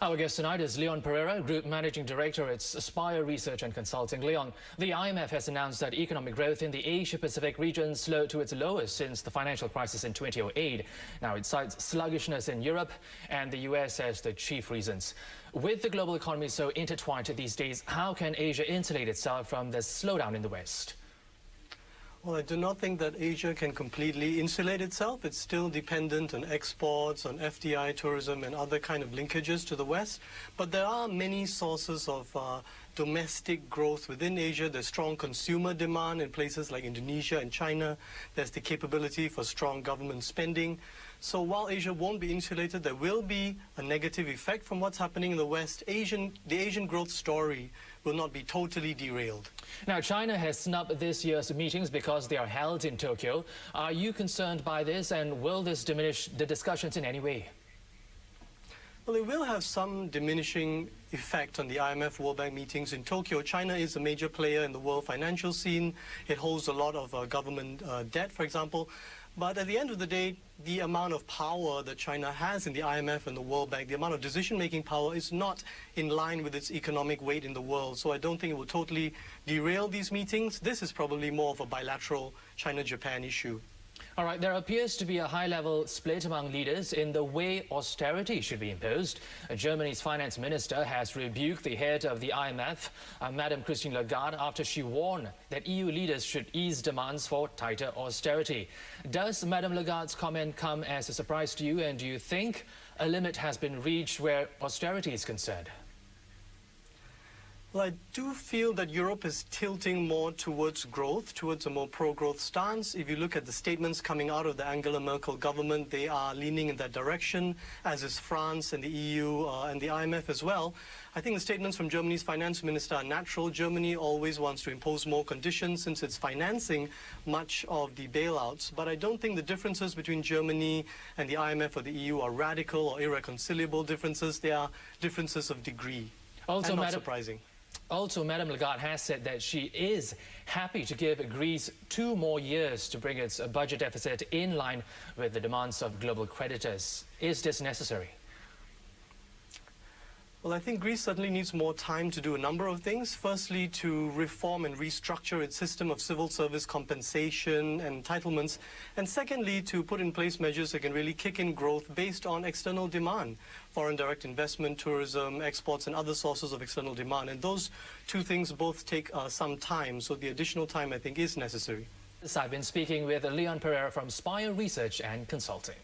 Our guest tonight is Leon Pereira, Group Managing Director at Spire Research and Consulting. Leon, the IMF has announced that economic growth in the Asia-Pacific region slowed to its lowest since the financial crisis in 2008. Now, it cites sluggishness in Europe and the US as the chief reasons. With the global economy so intertwined these days, how can Asia insulate itself from the slowdown in the West? Well, I do not think that Asia can completely insulate itself. It's still dependent on exports, on FDI tourism and other kind of linkages to the West. But there are many sources of domestic growth within Asia. There's strong consumer demand in places like Indonesia and China. There's the capability for strong government spending. So while Asia won't be insulated, there will be a negative effect from what's happening in the West. The Asian growth story will not be totally derailed. Now, China has snubbed this year's meetings because they are held in Tokyo. Are you concerned by this, and will this diminish the discussions in any way? Well, it will have some diminishing effect on the IMF World Bank meetings in Tokyo. China is a major player in the world financial scene. It holds a lot of government debt, for example. But at the end of the day, the amount of power that China has in the IMF and the World Bank, the amount of decision-making power is not in line with its economic weight in the world. So I don't think it will totally derail these meetings. This is probably more of a bilateral China-Japan issue. All right, there appears to be a high-level split among leaders in the way austerity should be imposed. Germany's finance minister has rebuked the head of the IMF, Madame Christine Lagarde, after she warned that EU leaders should ease demands for tighter austerity. Does Madame Lagarde's comment come as a surprise to you, and do you think a limit has been reached where austerity is concerned? Well, I do feel that Europe is tilting more towards growth, towards a more pro-growth stance. If you look at the statements coming out of the Angela Merkel government, they are leaning in that direction, as is France and the EU and the IMF as well. I think the statements from Germany's finance minister are natural. Germany always wants to impose more conditions since it's financing much of the bailouts. But I don't think the differences between Germany and the IMF or the EU are radical or irreconcilable differences. They are differences of degree, and not surprising. Also, Madame Lagarde has said that she is happy to give Greece 2 more years to bring its budget deficit in line with the demands of global creditors. Is this necessary? Well, I think Greece certainly needs more time to do a number of things. Firstly, to reform and restructure its system of civil service compensation and entitlements. And secondly, to put in place measures that can really kick in growth based on external demand. Foreign direct investment, tourism, exports, and other sources of external demand. And those 2 things both take some time. So the additional time, I think, is necessary. I've been speaking with Leon Pereira from Spire Research and Consulting.